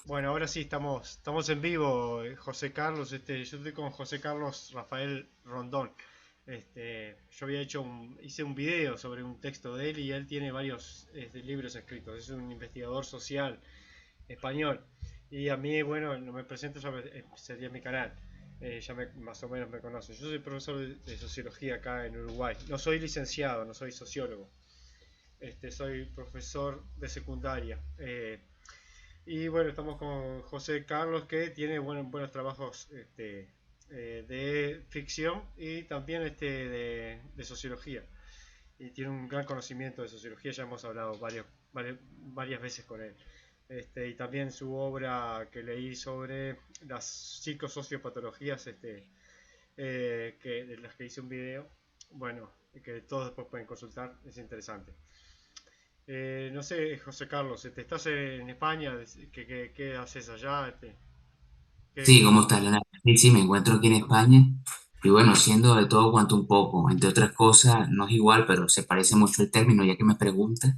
Bueno, ahora sí estamos en vivo, José Carlos, yo estoy con José Carlos Rafael Rondón. Yo hice un video sobre un texto de él y él tiene varios libros escritos. Es un investigador social español. Y a mí, bueno, no me presento, sería mi canal. Más o menos me conoce. Yo soy profesor de sociología acá en Uruguay. No soy licenciado, no soy sociólogo. Soy profesor de secundaria. Y bueno, estamos con José Carlos que tiene buenos trabajos de ficción y también de sociología. Y tiene un gran conocimiento de sociología, ya hemos hablado varias veces con él. Y también su obra que leí sobre las psicosociopatologías, de las que hice un video, bueno, que todos después pueden consultar, es interesante. No sé, José Carlos, ¿estás en España? ¿Qué haces allá? Sí, ¿Qué- ¿cómo estás, Leonardo? Sí, sí, me encuentro aquí en España y bueno, siendo de todo cuanto un poco, entre otras cosas, no es igual, pero se parece mucho el término, ya que me preguntas,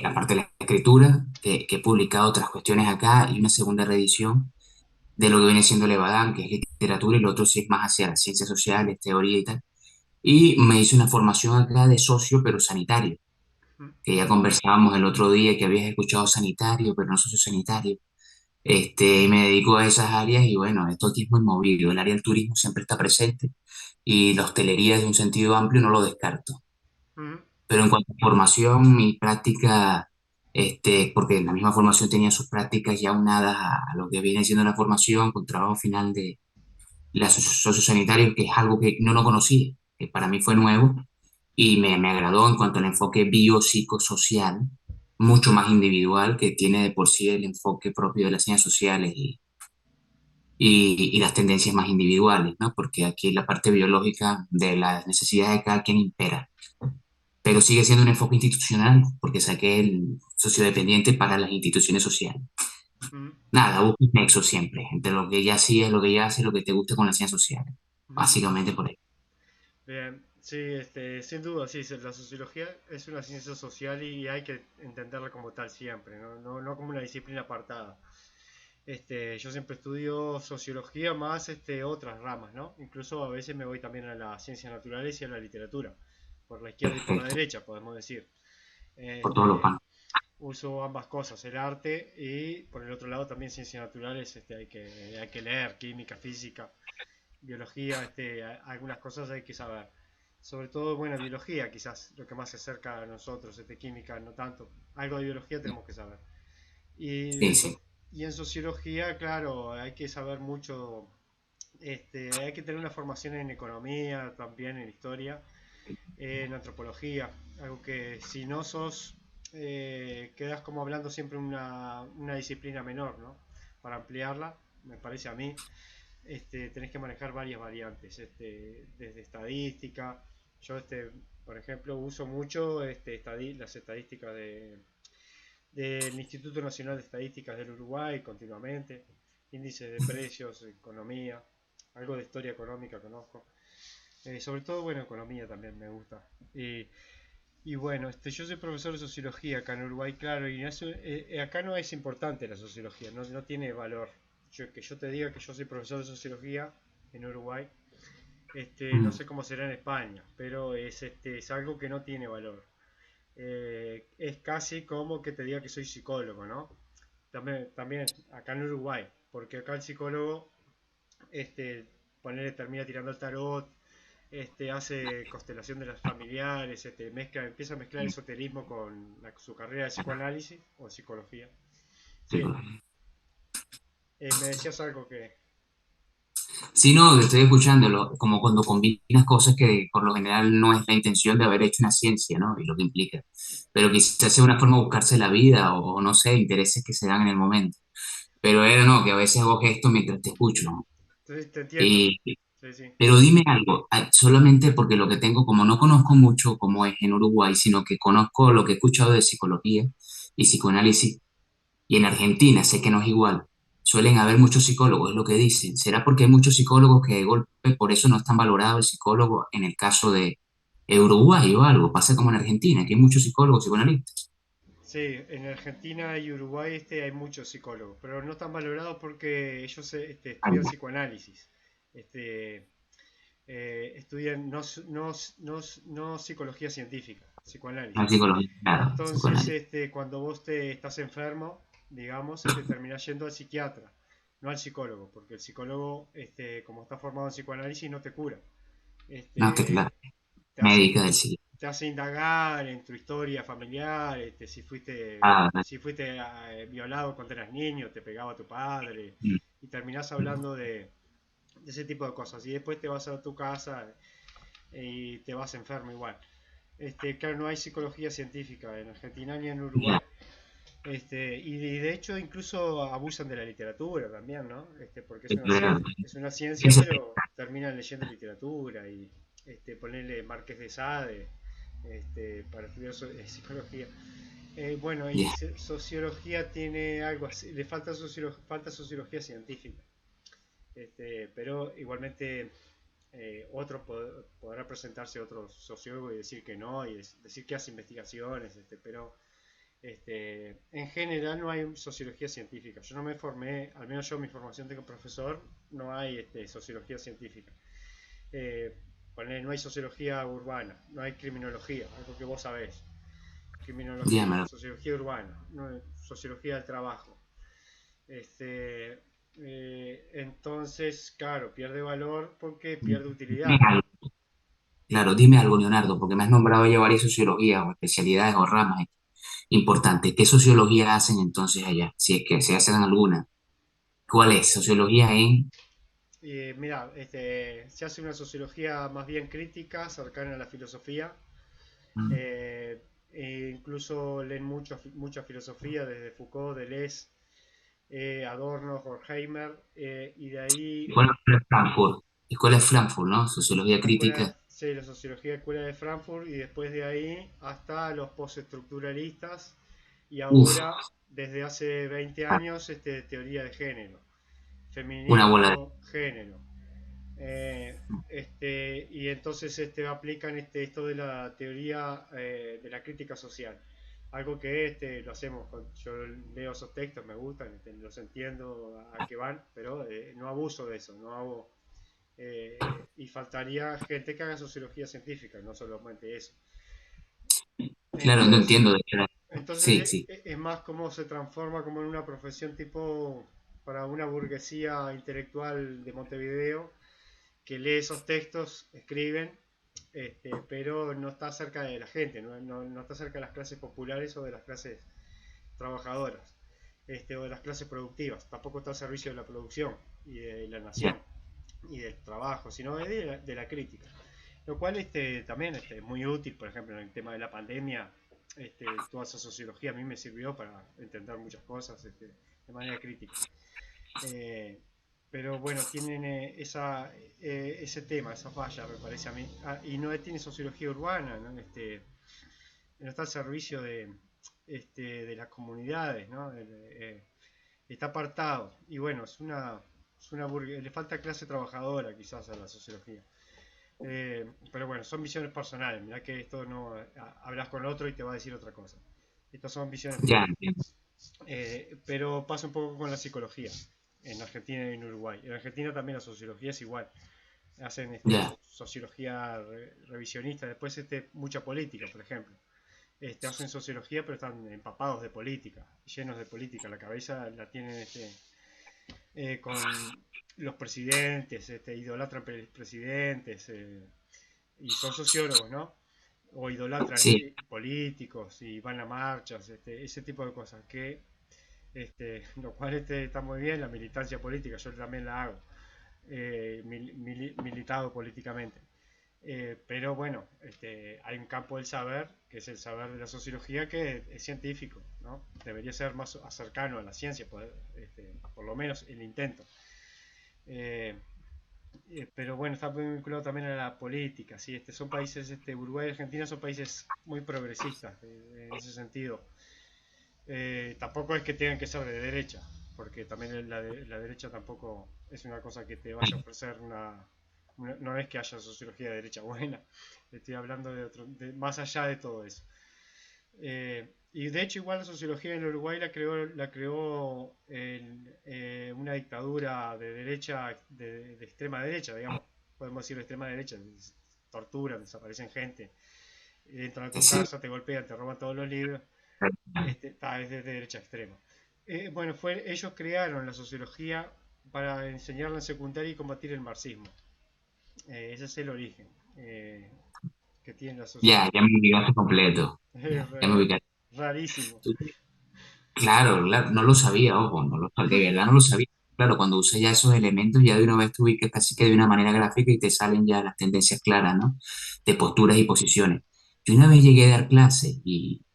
aparte de la escritura, que he publicado otras cuestiones acá y una segunda reedición de lo que viene siendo Levadán, que es literatura, y lo otro sí es más hacia las ciencias sociales, teoría y tal. Y me hice una formación acá de socio, pero sanitario, que ya conversábamos el otro día que habías escuchado sanitario, pero no socio sanitario. Me dedico a esas áreas y bueno, esto aquí es muy movido. El área del turismo siempre está presente y la hostelería de un sentido amplio no lo descarto. Ujú. Pero en cuanto a formación y práctica, porque en la misma formación tenía sus prácticas ya unadas a lo que viene siendo la formación con trabajo final de la sociosanitario, que es algo que no lo conocía, que para mí fue nuevo y me agradó en cuanto al enfoque biopsicosocial, mucho más individual, que tiene de por sí el enfoque propio de las ciencias sociales y las tendencias más individuales, ¿no? Porque aquí la parte biológica de las necesidades de cada quien impera, pero sigue siendo un enfoque institucional, porque saqué el sociodependiente para las instituciones sociales. Ujú. Nada, busco un nexo siempre entre lo que ya hacías, lo que ya haces, lo que te gusta con las ciencias sociales. Ujú. Básicamente por ahí. Bien, sí, sin duda, sí, la sociología es una ciencia social y hay que entenderla como tal siempre, no como una disciplina apartada. Yo siempre estudio sociología más otras ramas, ¿no? Incluso a veces me voy también a las ciencias naturales y a la literatura, por la izquierda y por la Perfecto, derecha, podemos decir. por todos los Este, campos. Uso ambas cosas, el arte y por el otro lado también ciencias naturales, hay que leer, química, física, biología, algunas cosas hay que saber. Sobre todo, bueno, biología quizás lo que más se acerca a nosotros, química no tanto. Algo de biología tenemos que saber. Y, Sí, de sí. so- y en sociología, claro, hay que saber mucho, hay que tener una formación en economía, también en historia, en antropología, algo que si no sos, quedas como hablando siempre una disciplina menor, ¿no? Para ampliarla, me parece a mí, tenés que manejar varias variantes, desde estadística, yo, por ejemplo, uso mucho las estadísticas del Instituto Nacional de Estadísticas del Uruguay continuamente, índices de precios, economía, algo de historia económica conozco. Sobre todo, bueno, economía también me gusta. Y bueno, yo soy profesor de sociología acá en Uruguay, claro, y acá no es importante la sociología, no tiene valor. Que yo te diga que yo soy profesor de sociología en Uruguay, no Mm. sé cómo será en España, pero es algo que no tiene valor. Es casi como que te diga que soy psicólogo, ¿no? También acá en Uruguay, porque acá el psicólogo, este, termina tirando el tarot, hace constelación de las familiares, empieza a mezclar esoterismo con su carrera de psicoanálisis o psicología. Sí, Sí, me decías algo que... sí, no, estoy escuchándolo, como cuando combinas cosas que por lo general no es la intención de haber hecho una ciencia, ¿no? Y lo que implica. Pero quizás sea una forma de buscarse la vida o no sé, intereses que se dan en el momento. Pero era no, que a veces hago gestos mientras te escucho, ¿no? Te entiendo. Y, Sí, sí. pero dime algo, solamente porque lo que tengo, como no conozco mucho cómo es en Uruguay, sino que conozco lo que he escuchado de psicología y psicoanálisis, y en Argentina sé que no es igual. Suelen haber muchos psicólogos, es lo que dicen. ¿Será porque hay muchos psicólogos que de golpe por eso no están valorados el psicólogo en el caso de Uruguay o algo? Pasa como en Argentina, que hay muchos psicólogos psicoanalistas. Sí, en Argentina y Uruguay hay muchos psicólogos, pero no están valorados porque ellos Ah, estudian ya. psicoanálisis. Este, Estudian no psicología científica, No psicoanálisis. psicología, claro, Entonces, psicoanálisis. cuando vos te estás enfermo, digamos, terminás yendo al psiquiatra, no al psicólogo, porque el psicólogo, como está formado en psicoanálisis, no te cura. No, que Este, claro, te hace, médica del psiquiatra. te hace indagar en tu historia familiar, Ah, si fuiste violado cuando eras niño, te pegaba tu padre, mm, y terminás mm, hablando de ese tipo de cosas. Y después te vas a tu casa y te vas enfermo igual. Claro, no hay psicología científica en Argentina ni en Uruguay. ya, Y de hecho incluso abusan de la literatura también, ¿no? Porque es verdad. es una ciencia, Eso, pero terminan leyendo literatura y ponerle Marqués de Sade para estudiar psicología. Bueno, y ya, sociología tiene algo así, le falta, falta sociología científica. Pero igualmente podrá presentarse otro sociólogo y decir que no, y decir que hace investigaciones, pero en general no hay sociología científica. Yo no me formé, al menos yo mi formación tengo profesor, no hay sociología científica. Eh, no hay sociología urbana, no hay criminología, algo que vos sabés. ya, Criminología, sociología urbana, no, sociología del trabajo. Entonces, claro, pierde valor porque pierde dime utilidad. algo, claro, dime algo, Leonardo, porque me has nombrado ya varias sociologías o especialidades o ramas importantes. ¿Qué sociología hacen entonces allá? Si es que se hacen alguna. ¿Cuál es? Sociología en... Y mira, se hace una sociología más bien crítica, cercana a la filosofía. Incluso leen mucha filosofía, desde Foucault, Deleuze, Adorno, Horkheimer, y de ahí Escuela de Frankfurt. Escuela de Frankfurt, ¿no? Sociología crítica. sí, la sociología de escuela de Frankfurt, y después de ahí hasta los postestructuralistas, y Uf, ahora, desde hace 20 ah, años, teoría de género, una bola de... feminismo, género. Y entonces aplican esto de la teoría de la crítica social. Algo que lo hacemos, yo leo esos textos, me gustan, los entiendo a qué van, pero no abuso de eso, no hago, y faltaría gente que haga sociología científica, no solamente eso. Claro, no Entonces, entiendo de qué era. Sí, entonces sí. es más como se transforma como en una profesión tipo para una burguesía intelectual de Montevideo que lee esos textos, escriben, pero no está cerca de la gente, no está cerca de las clases populares o de las clases trabajadoras, o de las clases productivas. Tampoco está al servicio de la producción y de la Ya, nación y del trabajo, sino de la crítica. Lo cual también es muy útil, por ejemplo, en el tema de la pandemia. Toda esa sociología a mí me sirvió para entender muchas cosas de manera crítica. Eh, pero bueno, tienen ese tema, esa falla, me parece a mí. Y no tiene sociología urbana, ¿no? No está al servicio de las comunidades, ¿no? Está apartado. Y bueno, le falta clase trabajadora quizás a la sociología. Pero bueno, son visiones personales. Mirá que esto no. Hablas con otro y te va a decir otra cosa. Estas son visiones ya, mías. entiendo. Pero pasa un poco con la psicología en Argentina y en Uruguay. En Argentina también la sociología es igual. Hacen Ya, sociología revisionista, después mucha política, por ejemplo. Hacen sociología, pero están empapados de política, llenos de política. La cabeza la tienen con los presidentes, idolatran presidentes, y son sociólogos, ¿no? O idolatran sí, políticos y van a marchas, ese tipo de cosas que lo cual está muy bien, la militancia política, yo también la hago, militado políticamente. Pero bueno, hay un campo del saber, que es el saber de la sociología, que es científico, ¿no? Debería ser más cercano a la ciencia, por lo menos el intento. Eh, pero bueno, está muy vinculado también a la política, ¿sí? Son países, Uruguay y Argentina son países muy progresistas en ese sentido. Tampoco es que tengan que ser de derecha, porque también la derecha tampoco es una cosa que te vaya a ofrecer no es que haya sociología de derecha buena, estoy hablando más allá de todo eso. Y de hecho igual la sociología en Uruguay la creó una dictadura de derecha, de extrema derecha, digamos, podemos decir de extrema derecha, torturan, desaparecen gente, entran a tu Sí, casa, te golpean, te roban todos los libros, es de derecha extrema. Bueno, ellos crearon la sociología para enseñarla en secundaria y combatir el marxismo. Ese es el origen que tiene la ya, sociología. ya me ubicaste completo. Ya me ubicaste. Rarísimo. Claro, claro, no lo sabía, ojo, de verdad no lo sabía. Claro, cuando usas ya esos elementos, ya de una vez te ubicas casi que de una manera gráfica y te salen ya las tendencias claras, ¿no? De posturas y posiciones. Yo una vez llegué a dar clase y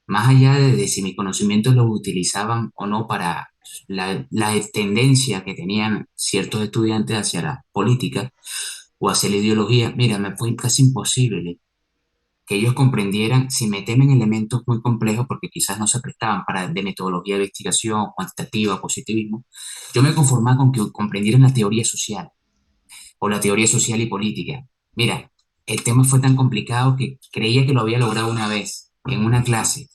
más allá de si mis conocimientos los utilizaban o no para la tendencia que tenían ciertos estudiantes hacia la política o hacia la ideología, mira, me fue casi imposible que ellos comprendieran sin meterme en elementos muy complejos, porque quizás no se prestaban para de metodología de investigación, cuantitativa, positivismo. Yo me conformaba con que comprendieran la teoría social o la teoría social y política. Mira, el tema fue tan complicado que creía que lo había logrado una vez en una clase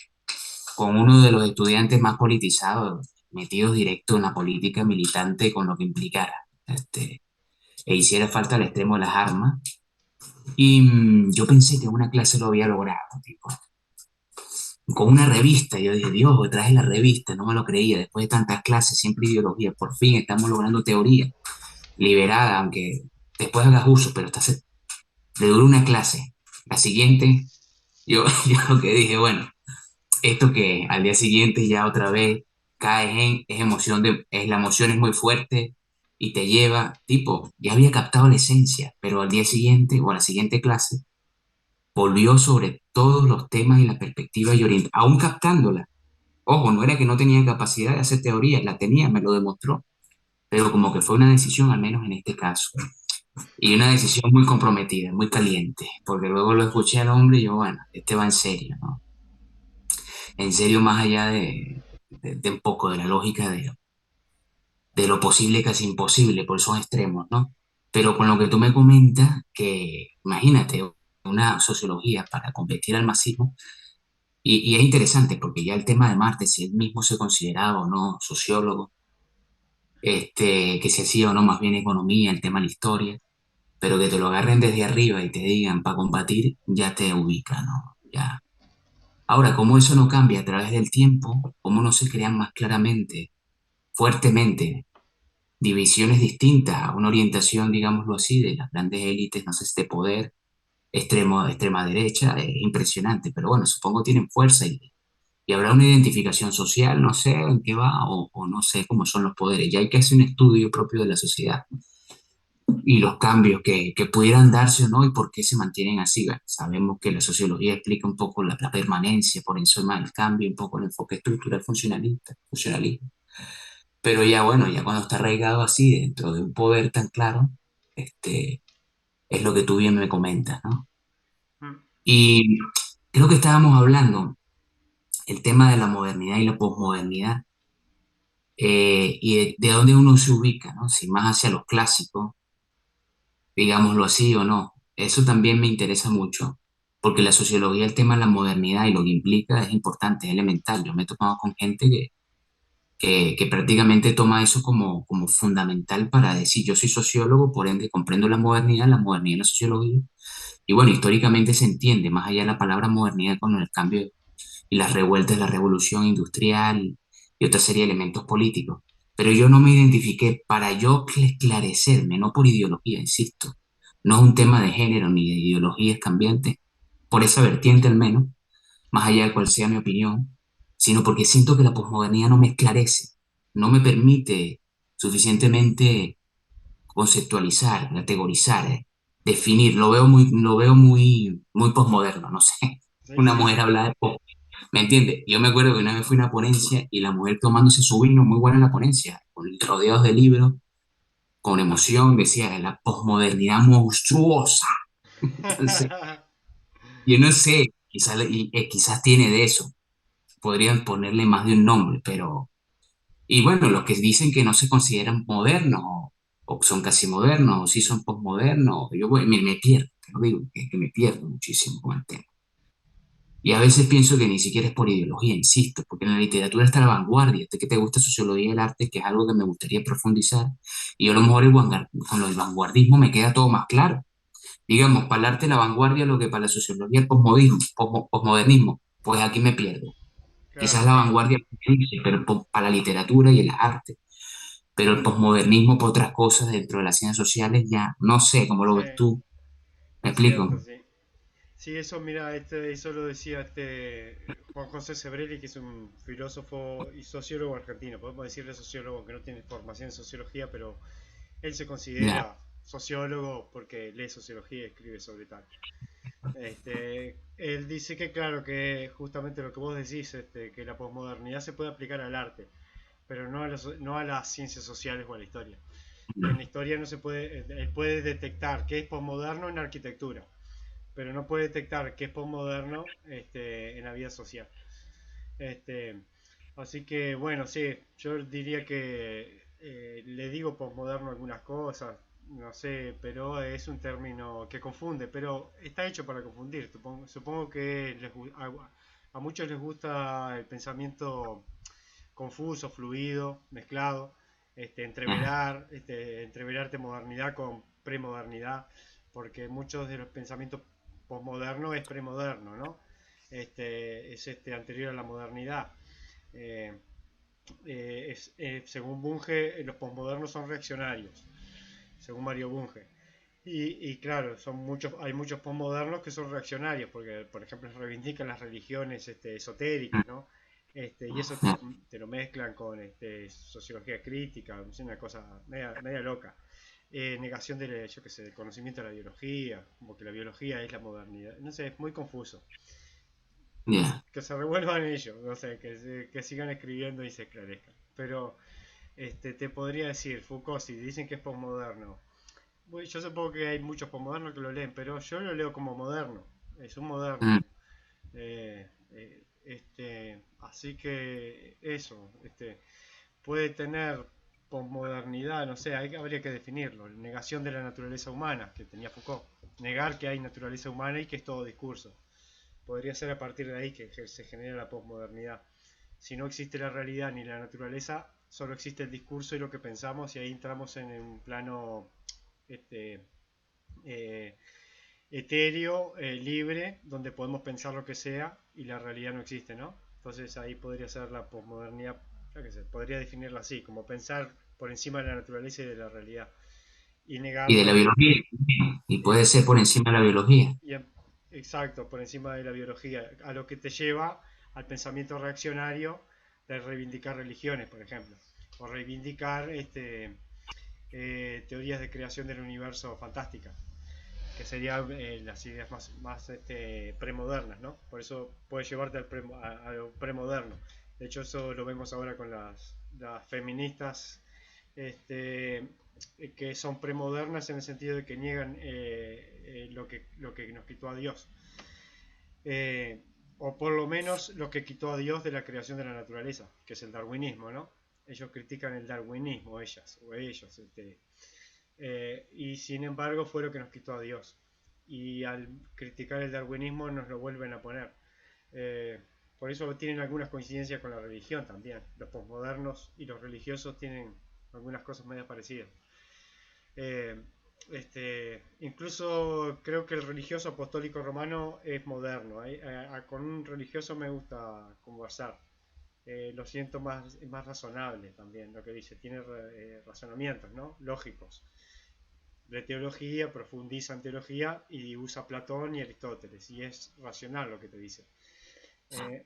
con uno de los estudiantes más politizados, metidos directo en la política militante con lo que implicara. E hiciera falta al extremo de las armas. Y yo pensé que en una clase lo había logrado, tipo, con una revista. Yo dije, Dios, traje la revista, no me lo creía. Después de tantas clases, siempre ideología, por fin estamos logrando teoría liberada, aunque después hagas uso, pero le duró una clase. La siguiente, yo lo que dije, bueno, esto que al día siguiente ya otra vez caes es emoción es la emoción es muy fuerte y te lleva, tipo, ya había captado la esencia, pero al día siguiente o a la siguiente clase volvió sobre todos los temas y la perspectiva y orienta, aún captándola. Ojo, no era que no tenía capacidad de hacer teoría, la tenía, me lo demostró, pero como que fue una decisión, al menos en este caso, y una decisión muy comprometida, muy caliente, porque luego lo escuché al hombre y yo, bueno, este va en serio, ¿no? En serio, más allá de un poco de la lógica de lo posible casi imposible, por esos extremos, ¿no? Pero con lo que tú me comentas, que imagínate, una sociología para competir al masismo, y es interesante porque ya el tema de Marte, si él mismo se consideraba o no sociólogo, que se hacía o no más bien economía, el tema de la historia, pero que te lo agarren desde arriba y te digan para combatir, ya te ubica, ¿no? Ya. Ahora, cómo eso no cambia a través del tiempo, cómo no se crean más claramente, fuertemente, divisiones distintas a una orientación, digámoslo así, de las grandes élites, no sé, de poder, extrema derecha, es impresionante, pero bueno, supongo tienen fuerza y habrá una identificación social, no sé en qué va o no sé cómo son los poderes. Ya hay que hacer un estudio propio de la sociedad y los cambios que pudieran darse o no y por qué se mantienen así. Bueno, sabemos que la sociología explica un poco la permanencia por encima del cambio, un poco el enfoque estructural funcionalista, funcionalismo. Pero ya bueno, ya cuando está arraigado así dentro de un poder tan claro, este, es lo que tú bien me comentas, ¿no? Mm. Y creo que estábamos hablando el tema de la modernidad y la posmodernidad, y de dónde uno se ubica, ¿no? Si más hacia los clásicos, digámoslo así o no. Eso también me interesa mucho, porque la sociología, el tema de la modernidad y lo que implica es importante, es elemental. Yo me he topado con gente que prácticamente toma eso como fundamental para decir, yo soy sociólogo, por ende comprendo la modernidad y la sociología. Y bueno, históricamente se entiende, más allá de la palabra modernidad, con el cambio y las revueltas, la revolución industrial y otra serie de elementos políticos. Pero yo no me identifiqué para yo esclarecerme, no por ideología, insisto. No es un tema de género ni de ideologías cambiantes, por esa vertiente al menos, más allá de cuál sea mi opinión, sino porque siento que la posmodernidad no me esclarece, no me permite suficientemente conceptualizar, categorizar, definir. Muy posmoderno, no sé. Sí, Una sí, mujer sí. habla de ¿me entiendes? Yo me acuerdo que una vez fui a una ponencia y la mujer tomándose su vino, muy buena la ponencia, rodeados de libros, con emoción, decía, la posmodernidad monstruosa. Entonces, yo no sé, quizás tiene de eso, podrían ponerle más de un nombre, pero... Y bueno, los que dicen que no se consideran modernos o son casi modernos o sí son posmodernos, me pierdo, te lo digo, que me pierdo muchísimo con el tema. Y a veces pienso que ni siquiera es por ideología, insisto, porque en la literatura está la vanguardia, de que te gusta sociología del arte, que es algo que me gustaría profundizar, y yo a lo mejor con lo del vanguardismo me queda todo más claro. Digamos, para el arte la vanguardia lo que para la sociología el posmodernismo, posmodernismo, pues aquí me pierdo. Claro, Quizás la sí, vanguardia, pero para la literatura y el arte, pero el posmodernismo por otras cosas dentro de las ciencias sociales ya no sé cómo lo sí, ves tú. ¿Me es cierto, explico? sí. Sí, eso, mira, eso lo decía Juan José Sebrelli, que es un filósofo y sociólogo argentino. Podemos decirle sociólogo, aunque no tiene formación en sociología, pero él se Ya, considera sociólogo porque lee sociología y escribe sobre tal. Él dice que, claro, que justamente lo que vos decís, que la posmodernidad se puede aplicar al arte, pero no a las ciencias sociales o a la historia. En la historia no se puede, él puede detectar qué es posmoderno en arquitectura, pero no puede detectar qué es posmoderno en la vida social. Este, Así que, bueno, sí, yo diría que le digo posmoderno algunas cosas, no sé, pero es un término que confunde, pero está hecho para confundir. Supongo que a muchos les gusta el pensamiento confuso, fluido, mezclado, ya, entreverarte modernidad con premodernidad, porque muchos de los pensamientos posmodernos es premoderno, ¿no? Es anterior a la modernidad. Eh, Según Bunge, los posmodernos son reaccionarios, según Mario Bunge. Y claro, hay muchos posmodernos que son reaccionarios, porque por ejemplo reivindican las religiones esotéricas, ¿no? Y eso ya, te lo mezclan con sociología crítica, es una cosa media loca. Negación yo qué sé, del conocimiento de la biología, como que la biología es la modernidad. No sé, es muy confuso. ya. Que se revuelvan ellos, no sé, que sigan escribiendo y se esclarezcan. Pero te podría decir, Foucault, si dicen que es posmoderno, yo supongo que hay muchos posmodernos que lo leen, pero yo lo leo como moderno. Es un moderno. Mm, Así que eso, puede tener posmodernidad, no sé, habría que definirlo. Negación de la naturaleza humana, que tenía Foucault. Negar que hay naturaleza humana y que es todo discurso. Podría ser a partir de ahí que se genera la posmodernidad. Si no existe la realidad ni la naturaleza, solo existe el discurso y lo que pensamos, y ahí entramos en un plano este, eh, etéreo, libre, donde podemos pensar lo que sea y la realidad no existe, ¿no? Entonces ahí podría ser la posmodernidad, ya que se podría definirla así, como pensar por encima de la naturaleza y de la realidad y Y de la negarlo, biología, y puede ser por encima de la biología. y, exacto, por encima de la biología, a lo que te lleva al pensamiento reaccionario de reivindicar religiones, por ejemplo, o reivindicar teorías de creación del universo fantásticas, que serían las ideas más premodernas, ¿no? Por eso puede llevarte a lo premoderno. De hecho, eso lo vemos ahora con las feministas este, que son premodernas en el sentido de que niegan lo que nos quitó a Dios. Eh, o por lo menos lo que quitó a Dios de la creación de la naturaleza, que es el darwinismo, ¿no? Ellos critican el darwinismo, ellas o ellos. Y sin embargo fue lo que nos quitó a Dios. Y al criticar el darwinismo nos lo vuelven a poner. Eh, por eso tienen algunas coincidencias con la religión también. Los posmodernos y los religiosos tienen algunas cosas medio parecidas. Eh, Incluso creo que el religioso apostólico romano es moderno. Con un religioso me gusta conversar. Lo siento más razonable también lo que dice. Tiene razonamientos, ¿no? Lógicos de teología, profundiza en teología y usa Platón y Aristóteles, y es racional lo que te dice.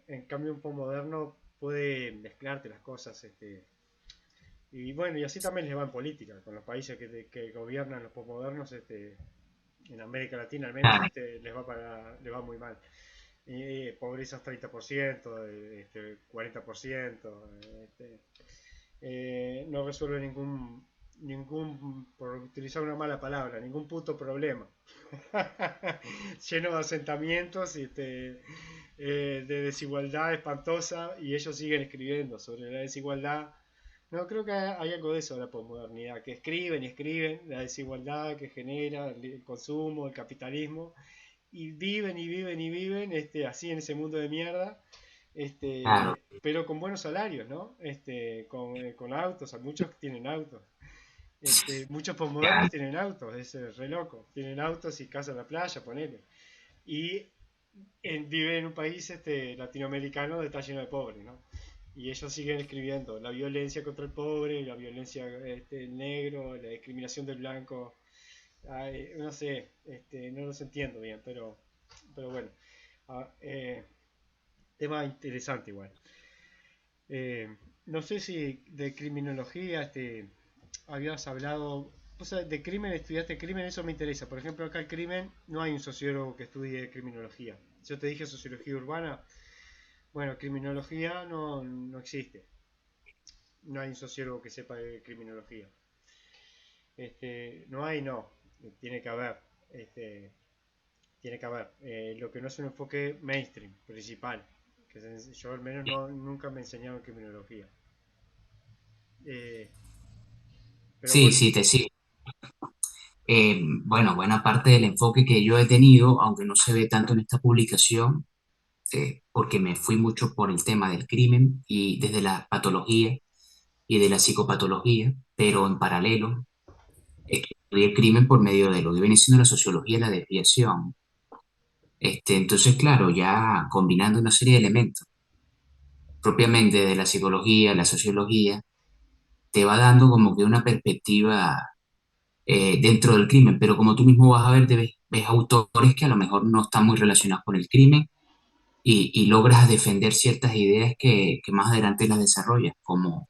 En cambio, un postmoderno puede mezclarte las cosas, y bueno, y así también les va en política, con los países que gobiernan los postmodernos, en América Latina al menos, Claro. les va muy mal. Y pobreza 30%, 40%, no resuelve por utilizar una mala palabra, ningún puto problema. Lleno de asentamientos de desigualdad espantosa y ellos siguen escribiendo sobre la desigualdad. No, creo que hay algo de eso de la posmodernidad, que escriben y escriben la desigualdad que genera el consumo, el capitalismo, y viven y viven y viven así en ese mundo de mierda, Claro, pero con buenos salarios, ¿no? Con autos, muchos tienen autos. Muchos postmodernos claro. tienen autos, es re loco. Tienen autos y casa en la playa, ponele. Y viven en un país latinoamericano que está lleno de pobres, ¿no? Y ellos siguen escribiendo la violencia contra el pobre, la violencia del negro, la discriminación del blanco. Ay, no sé, no los entiendo bien, pero bueno. Ah, tema interesante igual. No sé si de criminología habías hablado, vos sabés, de crimen, estudiaste crimen, eso me interesa. Por ejemplo, acá el crimen, no hay un sociólogo que estudie criminología. Yo te dije sociología urbana, bueno, criminología no existe. No hay un sociólogo que sepa de criminología. No hay, no. Tiene que haber. Este, tiene que haber. Lo que no es un enfoque mainstream, principal. Yo al menos nunca me enseñaron criminología. Eh, pero Sí, bueno. sí, te sigo. Bueno, buena parte del enfoque que yo he tenido, aunque no se ve tanto en esta publicación, porque me fui mucho por el tema del crimen y desde la patología y de la psicopatología, pero en paralelo estudié el crimen por medio de lo que viene siendo la sociología y la desviación. Entonces, claro, ya combinando una serie de elementos propiamente de la psicología, la sociología, te va dando como que una perspectiva dentro del crimen, pero como tú mismo vas a ver, ves autores que a lo mejor no están muy relacionados con el crimen y logras defender ciertas ideas que más adelante las desarrollas, como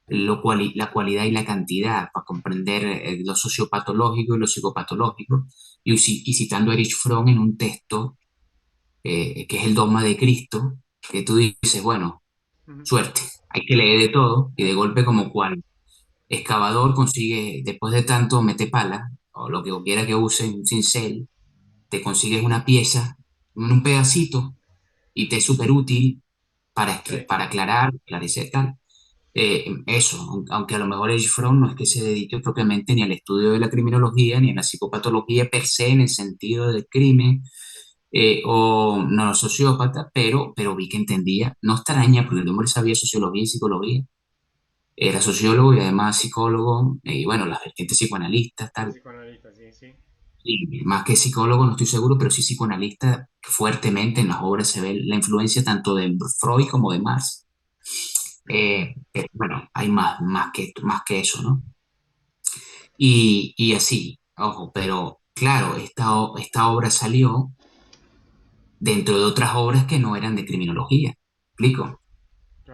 la cualidad y la cantidad, para comprender lo sociopatológico y lo psicopatológico, y citando a Erich Fromm en un texto que es el dogma de Cristo, que tú dices, bueno, Ujú. suerte, hay que leer de todo y de golpe como cual excavador consigue, después de tanto mete pala, o lo que quiera que use, un cincel, te consigues una pieza, un pedacito, y te es súper útil Sí, para aclarar, esclarecer tal. Eso, aunque a lo mejor Erich Fromm no es que se dedique propiamente ni al estudio de la criminología, ni a la psicopatología per se, en el sentido del crimen, o no sociópata, pero vi que entendía, no extraña, porque el hombre sabía sociología y psicología, era sociólogo y además psicólogo, y bueno, las vertientes psicoanalistas, tal. psicoanalista, sí, sí. Y más que psicólogo, no estoy seguro, pero sí psicoanalista, fuertemente en las obras se ve la influencia tanto de Freud como de Marx. Bueno, hay más que eso, ¿no? Y así, ojo, pero claro, esta obra salió dentro de otras obras que no eran de criminología. ¿Explico?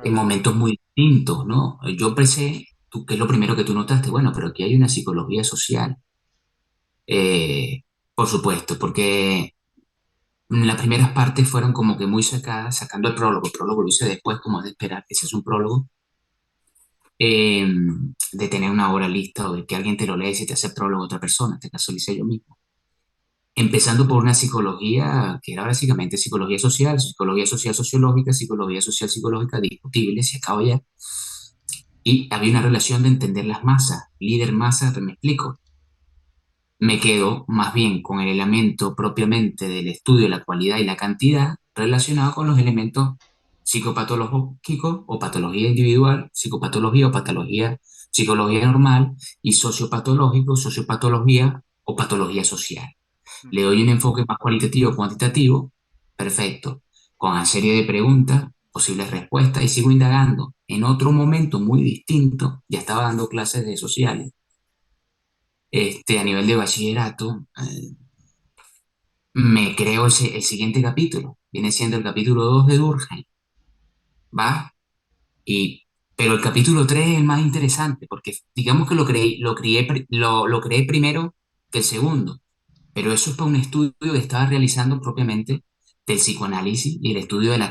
En Claro. momentos muy distintos, ¿no? Yo pensé, ¿qué es lo primero que tú notaste? Bueno, pero aquí hay una psicología social. Eh, por supuesto, porque las primeras partes fueron como que muy sacadas, sacando el prólogo lo hice después, como es de esperar, que ese es un prólogo, eh, de tener una obra lista o de que alguien te lo lee y te hace prólogo a otra persona, en este caso lo hice yo mismo. Empezando por una psicología que era básicamente psicología social sociológica, psicología social psicológica, discutible, se acaba ya. Y había una relación de entender las masas, líder masa, me explico. Me quedo más bien con el elemento propiamente del estudio de la cualidad y la cantidad relacionado con los elementos psicopatológicos o patología individual, psicopatología o patología, psicología normal y sociopatológico, sociopatología o patología social. Le Ujú. doy un enfoque más cualitativo o cuantitativo, perfecto, con una serie de preguntas, posibles respuestas y sigo indagando. En otro momento muy distinto, ya estaba dando clases de sociales, a nivel de bachillerato, me creo el siguiente capítulo, viene siendo el capítulo 2 de Durkheim, ¿va? Y, pero el capítulo 3 es el más interesante, porque digamos que lo creé primero que el segundo, pero eso es para un estudio que estaba realizando propiamente del psicoanálisis y el estudio del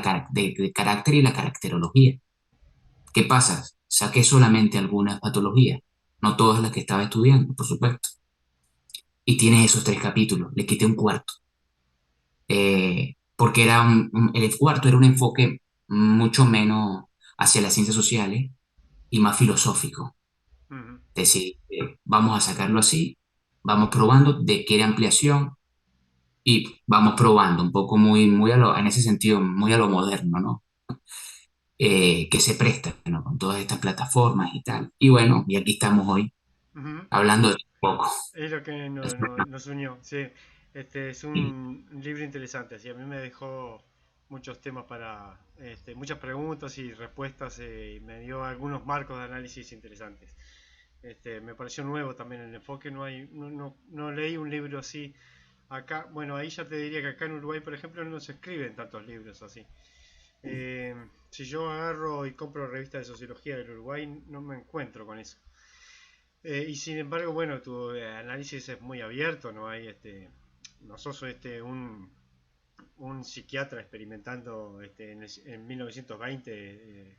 carácter y la caracterología. ¿Qué pasa? Saqué solamente algunas patologías, no todas las que estaba estudiando, por supuesto. Y tienes esos tres capítulos, le quité un cuarto. Porque el cuarto era un enfoque mucho menos hacia las ciencias sociales y más filosófico. Ujú. Es decir, vamos a sacarlo así, vamos probando de qué ampliación. y vamos probando un poco en ese sentido, muy a lo moderno, ¿no? Que se presta, ¿no? Con todas estas plataformas y tal. Y bueno, y aquí estamos hoy Ujú. hablando de poco. Es lo que nos unió, sí. Este es Y un libro interesante, sí, a mí me dejó muchos temas para, muchas preguntas y respuestas, y me dio algunos marcos de análisis interesantes. Me pareció nuevo también el enfoque, no leí un libro así acá. Bueno, ahí ya te diría que acá en Uruguay, por ejemplo, no se escriben tantos libros así. Si yo agarro y compro revistas de sociología del Uruguay, no me encuentro con eso. Y sin embargo, bueno, tu análisis es muy abierto, no hay no sos un psiquiatra experimentando en 1920,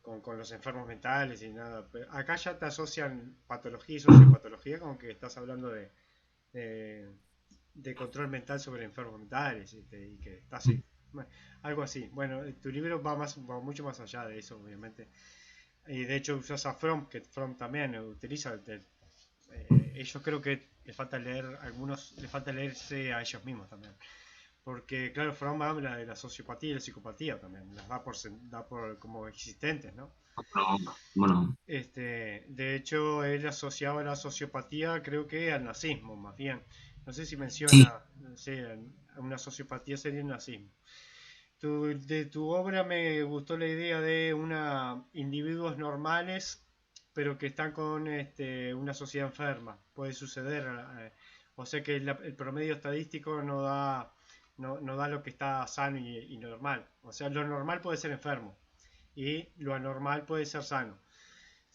con los enfermos mentales y nada. Pero acá ya te asocian patología y sociopatología como que estás hablando de, de control mental sobre enfermos mentales, y que estás bueno, algo así. Bueno, tu libro va mucho más allá de eso, obviamente. Y de hecho usas a Fromm, que Fromm también utiliza ellos creo que les falta leer, algunos les falta leerse a ellos mismos también. Porque, claro, Fromm habla de la sociopatía y la psicopatía también, las da por como existentes, ¿no? bueno, bueno, De hecho, él asociaba la sociopatía, creo que al nazismo, más bien. No sé si sí, menciona, no sé, una sociopatía sería el nazismo. De tu obra me gustó la idea de individuos normales, pero que están con una sociedad enferma. Puede suceder. O sea que el promedio estadístico no da lo que está sano y normal. O sea, lo normal puede ser enfermo y lo anormal puede ser sano.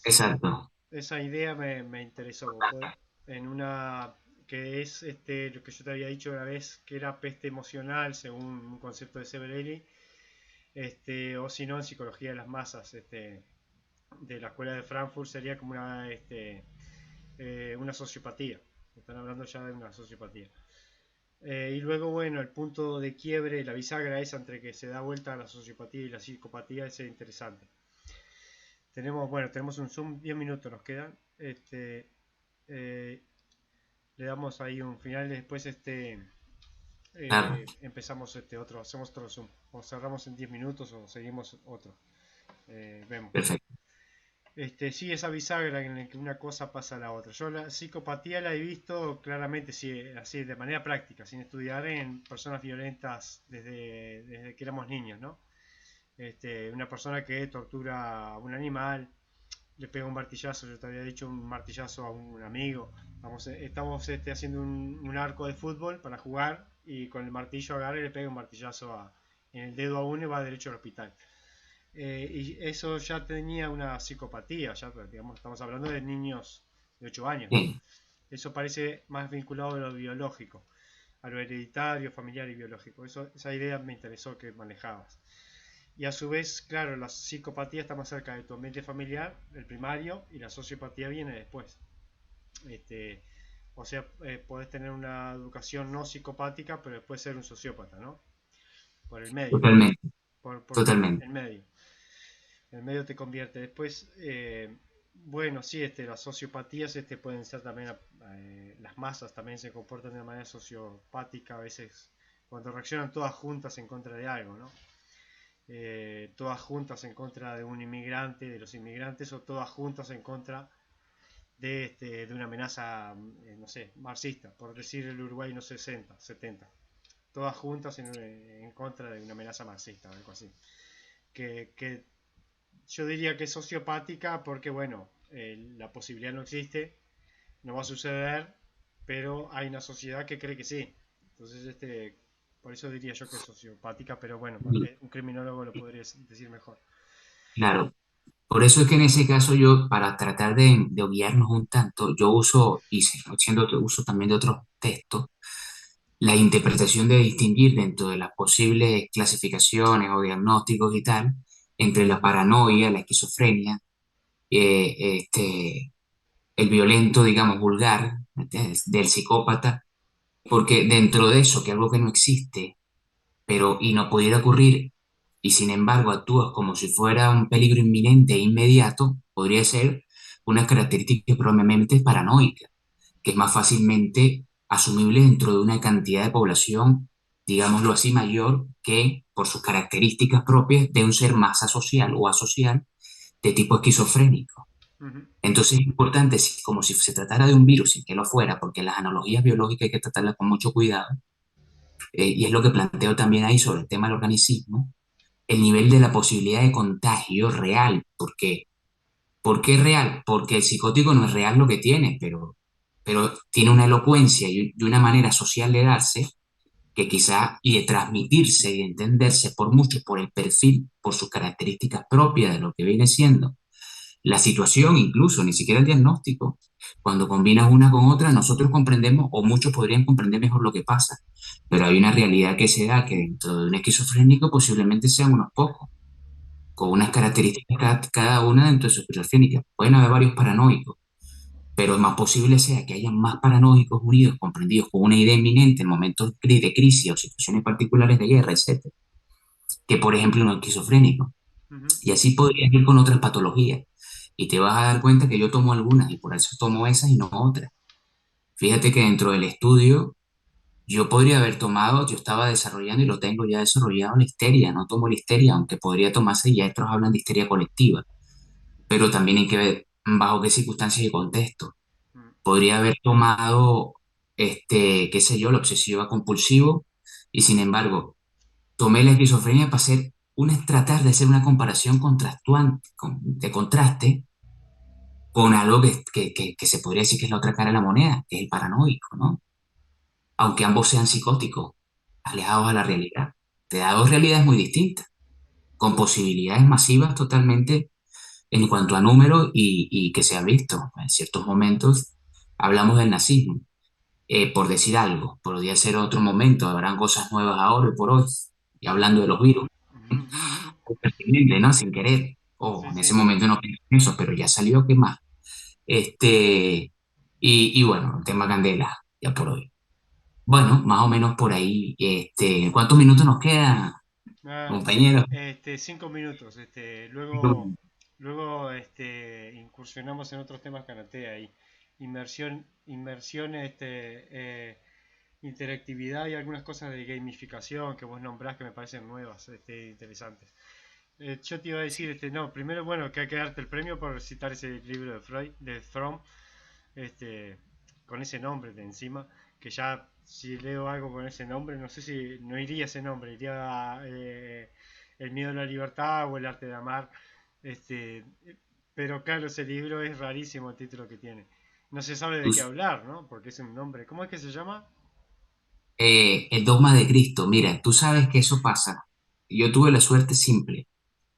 exacto. Esa idea me interesó. En una que es lo que yo te había dicho una vez, que era peste emocional, según un concepto de Severelli, o si no, en psicología de las masas, de la escuela de Frankfurt, sería como una sociopatía. Están hablando ya de una sociopatía. Y luego, bueno, el punto de quiebre, la bisagra esa entre que se da vuelta a la sociopatía y la psicopatía, es interesante. Tenemos un Zoom, 10 minutos nos quedan. Eh, Le damos ahí un final y después Claro, empezamos hacemos otro Zoom. O cerramos en 10 minutos o seguimos otro. Vemos. perfecto. Sí, esa bisagra en la que una cosa pasa a la otra. Yo la psicopatía la he visto claramente, sí, así de manera práctica, sin estudiar, en personas violentas desde que éramos niños, ¿no? Una persona que tortura a un animal, le pega un martillazo, yo te había dicho, un martillazo a un amigo. Estamos haciendo un arco de fútbol para jugar y con el martillo agarra y le pega un martillazo en el dedo a uno y va derecho al hospital. Y eso ya tenía una psicopatía, ya digamos, estamos hablando de niños de 8 años, ¿no? Sí, Eso parece más vinculado a lo biológico, a lo hereditario, familiar y biológico. Esa idea me interesó que manejabas. Y a su vez, claro, la psicopatía está más cerca de tu ambiente familiar, el primario, y la sociopatía viene después. Este, o sea, podés tener una educación no psicopática, pero después ser un sociópata, ¿no? Por el medio, totalmente, por totalmente. el medio. El medio te convierte. Después, bueno, sí, las sociopatías pueden ser también, las masas también se comportan de manera sociopática a veces cuando reaccionan todas juntas en contra de algo, ¿no? Todas juntas en contra de un inmigrante, de los inmigrantes, o todas juntas en contra de una amenaza, no sé, marxista, por decir el Uruguay, no 60, 70. Todas juntas en contra de una amenaza marxista, algo así. Que yo diría que es sociopática porque, bueno, la posibilidad no existe, no va a suceder, pero hay una sociedad que cree que sí. Entonces, por eso diría yo que es sociopática, pero bueno, un criminólogo lo podría decir mejor. Claro, por eso es que en ese caso yo, para tratar de obviarnos un tanto, yo uso, y siendo que uso también de otros textos, la interpretación de distinguir dentro de las posibles clasificaciones o diagnósticos y tal, entre la paranoia, la esquizofrenia, el violento, digamos, vulgar, ¿entiendes? Del psicópata, porque dentro de eso, que algo que no existe, pero y no pudiera ocurrir, y sin embargo actúas como si fuera un peligro inminente e inmediato, podría ser una característica probablemente paranoica, que es más fácilmente asumible dentro de una cantidad de población, digámoslo así, mayor que por sus características propias de un ser más asocial o asocial de tipo esquizofrénico. Ujú. Entonces es importante, como si se tratara de un virus, sin que lo fuera, porque las analogías biológicas hay que tratarlas con mucho cuidado, y es lo que planteo también ahí sobre el tema del organicismo, el nivel de la posibilidad de contagio real. ¿Por qué real? Porque el psicótico no es real lo que tiene, pero tiene una elocuencia y una manera social de darse que quizá y de transmitirse y de entenderse por muchos por el perfil, por sus características propias de lo que viene siendo la situación, incluso ni siquiera el diagnóstico. Cuando combinas una con otra, nosotros comprendemos, o muchos podrían comprender mejor lo que pasa, pero hay una realidad que se da que dentro de un esquizofrénico posiblemente sean unos pocos, con unas características cada una dentro de su esquizofrénica. Pueden haber varios paranoicos, pero más posible sea que haya más paranoicos unidos, comprendidos con una idea inminente en momentos de crisis o situaciones particulares de guerra, etcétera, que por ejemplo un esquizofrénico. Ujú. Y así podrías ir con otras patologías. Y te vas a dar cuenta que yo tomo algunas y por eso tomo esas y no otras. Fíjate que dentro del estudio yo podría haber tomado, yo estaba desarrollando y lo tengo ya desarrollado la histeria. No tomo la histeria, aunque podría tomarse, y ya estos hablan de histeria colectiva. Pero también hay que ver bajo qué circunstancias y contexto. Mm. Podría haber tomado, qué sé yo, el obsesivo compulsivo y sin embargo tomé la esquizofrenia para tratar de hacer una comparación de contraste con algo que se podría decir que es la otra cara de la moneda, que es el paranoico, ¿no? Aunque ambos sean psicóticos, alejados a la realidad. Te da dos realidades muy distintas, con posibilidades masivas totalmente en cuanto a número y que se ha visto. En ciertos momentos hablamos del nazismo, por decir algo, podría ser otro momento, habrán cosas nuevas ahora y por hoy, y hablando de los virus, es pertinente, ¿no? Sin querer. O Sí, en ese sí. momento no pensé en eso, pero ya salió, ¿qué más? Y bueno, el tema Candela, ya por hoy. Bueno, más o menos por ahí. ¿Cuántos minutos nos queda, Ah, compañero? 5 minutos. Luego incursionamos en otros temas karate ahí. Inmersión, interactividad y algunas cosas de gamificación que vos nombrás que me parecen nuevas, interesantes. Yo te iba a decir, no, primero, bueno, que hay que darte el premio por citar ese libro de Freud, de Fromm, este, con ese nombre de encima, que ya si leo algo con ese nombre, no sé si no iría ese nombre, iría El miedo a la libertad o El arte de amar, este, pero claro, ese libro es rarísimo el título que tiene. No se sabe de qué Tus- hablar, ¿no? Porque es un nombre. ¿Cómo es que se llama? el dogma de Cristo. Mira, tú sabes que eso pasa. Yo tuve la suerte simple.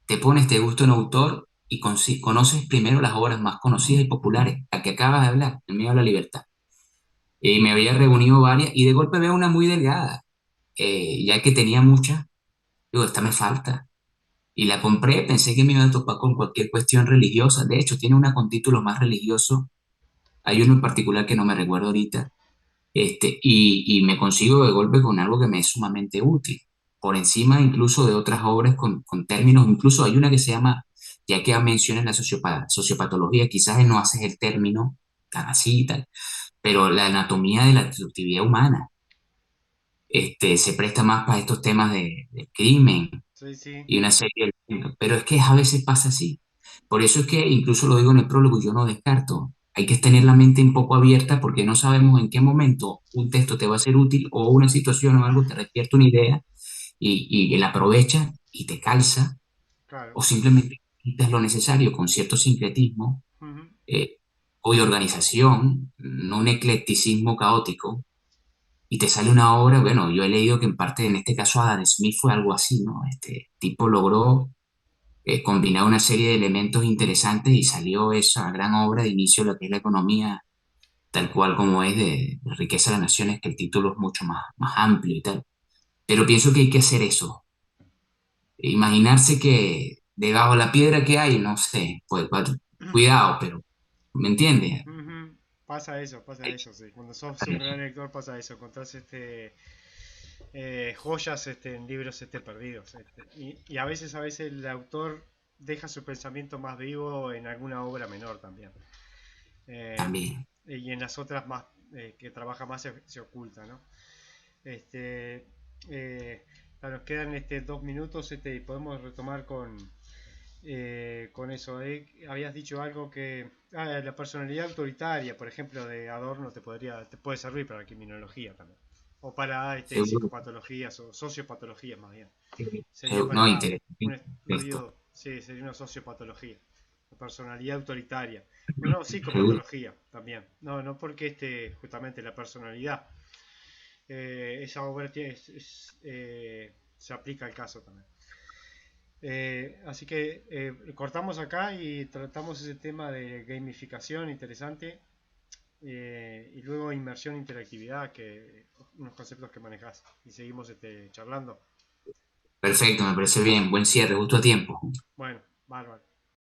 Te pones, te gusta un autor y conoces primero las obras más conocidas y populares, la que acabas de hablar, El miedo a la libertad. Y me había reunido varias y de golpe veo una muy delgada. Ya que tenía muchas, digo, esta me falta. Y la compré, pensé que me iba a topar con cualquier cuestión religiosa. De hecho, tiene una con títulos más religiosos. Hay uno en particular que no me recuerdo ahorita. Y me consigo de golpe con algo que me es sumamente útil. Por encima incluso de otras obras con términos, incluso hay una que se llama, ya que mencionas la sociopatología, quizás no haces el término tan así y tal, pero la anatomía de la destructividad humana se presta más para estos temas de crimen Sí, sí, y una serie de... Pero es que a veces pasa así. Por eso es que incluso lo digo en el prólogo, yo no descarto. Hay que tener la mente un poco abierta porque no sabemos en qué momento un texto te va a ser útil o una situación o algo te despierta una idea y la aprovechas y te calza claro. o simplemente quitas lo necesario con cierto sincretismo Ujú. eh, o de organización, no un eclecticismo caótico y te sale una obra, bueno, yo he leído que en parte, en este caso, Adam Smith fue algo así, ¿no? Este tipo logró combinar una serie de elementos interesantes y salió esa gran obra de inicio de lo que es la economía, tal cual como es de Riqueza de las Naciones, que el título es mucho más amplio y tal. Pero pienso que hay que hacer eso. Imaginarse que debajo de la piedra que hay, no sé, pues cuidado, pero ¿me entiendes? Ujú. Pasa eso, sí. Cuando sos un gran lector pasa eso. Encontrás joyas en libros perdidos. Y a veces el autor deja su pensamiento más vivo en alguna obra menor también. Eh, También. y en las otras más. que trabaja más se oculta, ¿no? Este, nos quedan 2 minutos y podemos retomar con eso. Habías dicho algo que... la personalidad autoritaria, por ejemplo, de Adorno te puede servir para la criminología también. O para Seguro. psicopatologías o sociopatologías más bien. Sería No, para un interesante esto. estudio, sí, sería una sociopatología. La personalidad autoritaria. Bueno, Seguro. psicopatología también. No, no porque justamente la personalidad. Esa obra se aplica al caso también. Así que cortamos acá y tratamos ese tema de gamificación interesante y luego inmersión e interactividad, que unos conceptos que manejas. Y seguimos charlando. Perfecto, me parece bien. Buen cierre, justo a tiempo. Bueno, bárbaro.